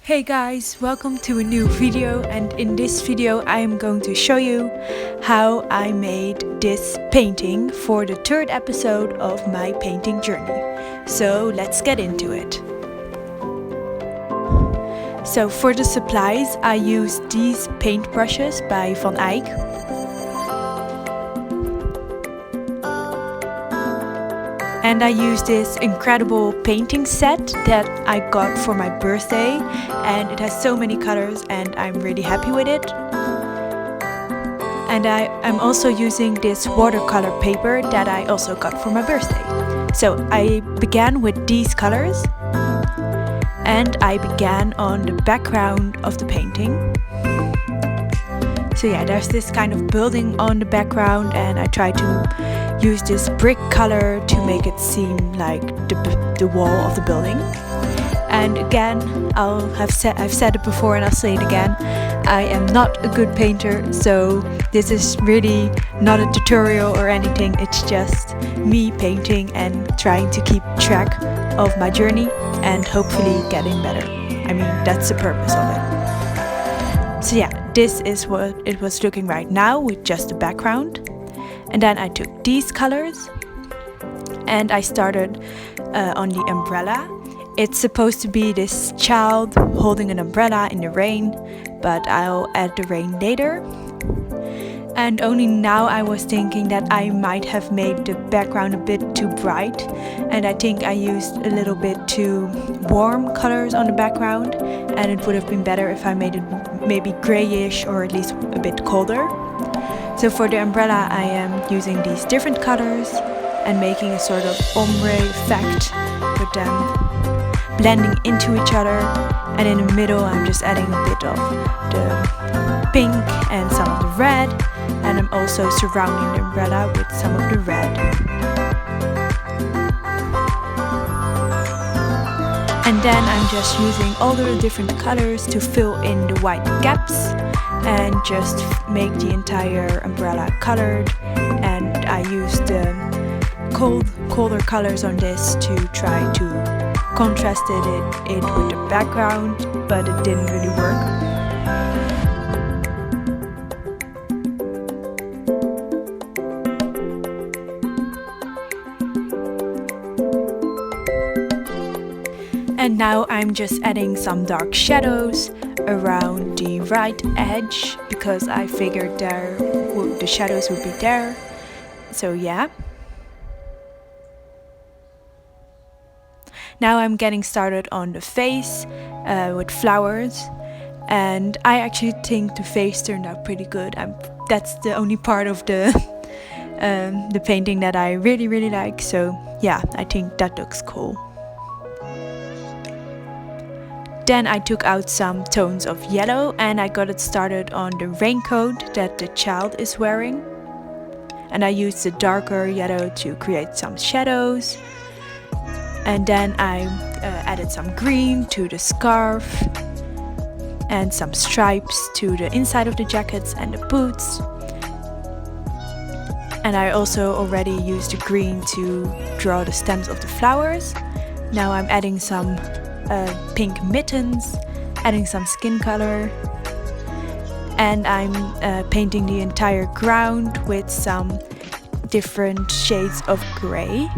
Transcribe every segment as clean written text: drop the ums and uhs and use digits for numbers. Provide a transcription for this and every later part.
Hey guys, welcome to a new video, and in this video I am going to show you how I made this painting for the third episode of my painting journey. So let's get into it. So for the supplies I used these paint brushes by Van Eyck. And I used this incredible painting set that I got for my birthday, and it has so many colors and I'm really happy with it. And I'm also using this watercolor paper that I also got for my birthday. So I began with these colors and I began on the background of the painting. So yeah, there's this kind of building on the background, and I tried to use this brick color to make it seem like the wall of the building. And again, I've said it before and I'll say it again, I am not a good painter, so this is really not a tutorial or anything. It's just me painting and trying to keep track of my journey and hopefully getting better. I mean, that's the purpose of it. So yeah, this is what it was looking right now with just the background. And then I took these colors and I started on the umbrella. It's supposed to be this child holding an umbrella in the rain, but I'll add the rain later. And only now I was thinking that I might have made the background a bit too bright, and I think I used a little bit too warm colors on the background, and it would have been better if I made it maybe grayish or at least a bit colder. So for the umbrella I am using these different colors and making a sort of ombre effect with them blending into each other, and in the middle I'm just adding a bit of the pink and some of the red, and I'm also surrounding the umbrella with some of the red. And then I'm just using all the different colors to fill in the white gaps and just make the entire umbrella colored. And I used the colder colors on this to try to contrast it with the background, but it didn't really work. And now I'm just adding some dark shadows around the right edge because I figured the shadows would be there. So yeah. Now I'm getting started on the face with flowers, and I actually think the face turned out pretty good. That's the only part of the painting that I really like. So yeah, I think that looks cool. Then I took out some tones of yellow and I got it started on the raincoat that the child is wearing. And I used the darker yellow to create some shadows. And then I added some green to the scarf and some stripes to the inside of the jackets and the boots. And I also already used the green to draw the stems of the flowers. Now I'm adding some pink mittens, adding some skin color, and I'm painting the entire ground with some different shades of gray.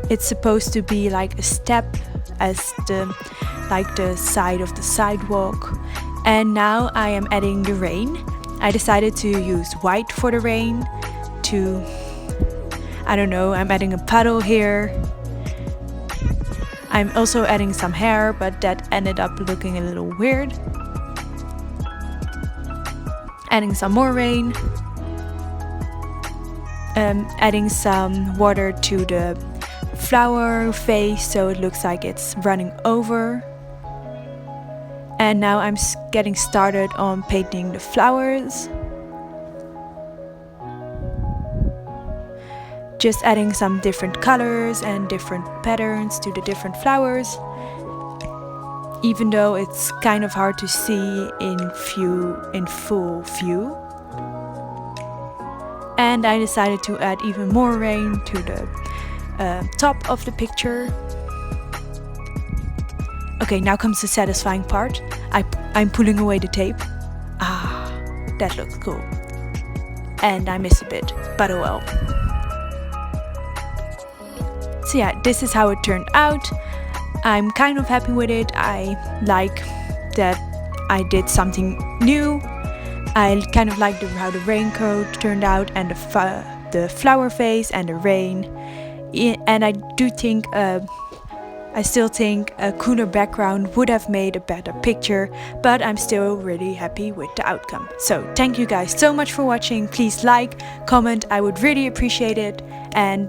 It's supposed to be like a step as the side of the sidewalk. And now I am adding the rain. I decided to use white for the rain I don't know, I'm adding a puddle here. I'm also adding some hair, but that ended up looking a little weird. Adding some more rain. Adding some water to the flower face so it looks like it's running over. And now I'm getting started on painting the flowers. Just adding some different colors and different patterns to the different flowers. Even though it's kind of hard to see in full view. And I decided to add even more rain to the top of the picture. Okay, now comes the satisfying part. I'm pulling away the tape. Ah, that looks cool. And I missed a bit, but oh well. So yeah, this is how it turned out. I'm kind of happy with it. I like that I did something new. I kind of like how the raincoat turned out, and the flower vase and the rain. And I still think a cooler background would have made a better picture, but I'm still really happy with the outcome. So thank you guys so much for watching. Please like, comment, I would really appreciate it. And